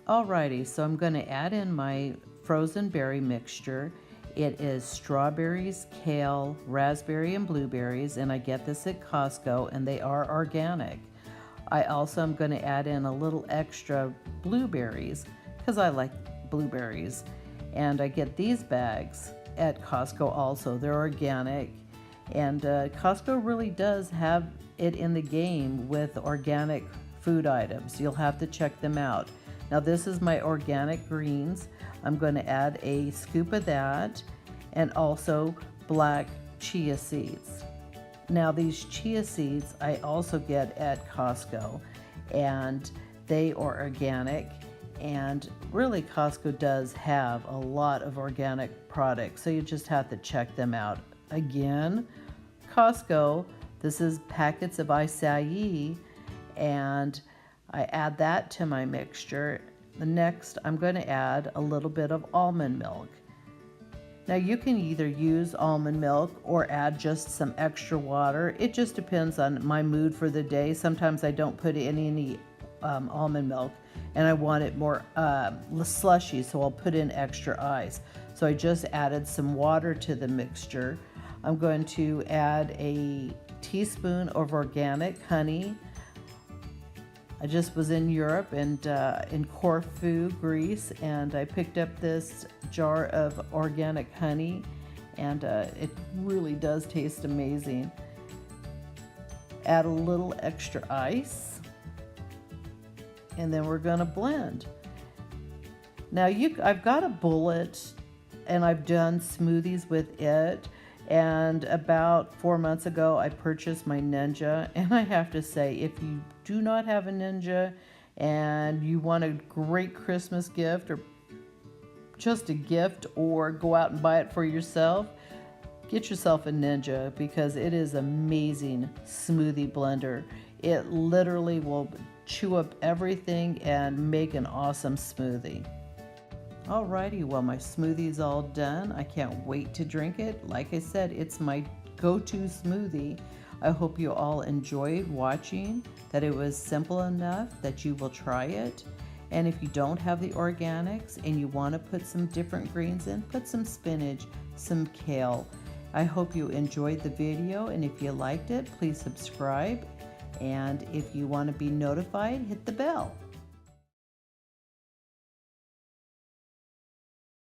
Alrighty, so I'm going to add in my frozen berry mixture. It is strawberries, kale, raspberry, and blueberries, and I get this at Costco, and they are organic. I also am going to add in a little extra blueberries because I like blueberries, and I get these bags at Costco also. They're organic, and Costco really does have it in the game with organic food items. You'll have to check them out. Now this is my organic greens. I'm going to add a scoop of that and also black chia seeds. Now these chia seeds I also get at Costco, and they are organic, and really Costco does have a lot of organic products, so you just have to check them out. Again, Costco, this is packets of acai, and I add that to my mixture. The next, I'm going to add a little bit of almond milk. Now you can either use almond milk or add just some extra water. It just depends on my mood for the day. Sometimes I don't put any almond milk and I want it more slushy, so I'll put in extra ice. So I just added some water to the mixture. I'm going to add a teaspoon of organic honey. I just was in Europe and in Corfu, Greece, and I picked up this jar of organic honey, and it really does taste amazing. Add a little extra ice, and then we're gonna blend. Now I've got a bullet, and I've done smoothies with it. And about 4 months ago, I purchased my Ninja, and I have to say, if you do not have a Ninja and you want a great Christmas gift or just a gift, or go out and buy it for yourself, get yourself a Ninja, because it is amazing smoothie blender. It literally will chew up everything and make an awesome smoothie. Alrighty, well, my smoothie's all done. I can't wait to drink it. Like I said, it's my go-to smoothie. I hope you all enjoyed watching, that it was simple enough that you will try it. And if you don't have the organics and you want to put some different greens in, put some spinach, some kale. I hope you enjoyed the video, and if you liked it, please subscribe. And if you want to be notified, hit the bell.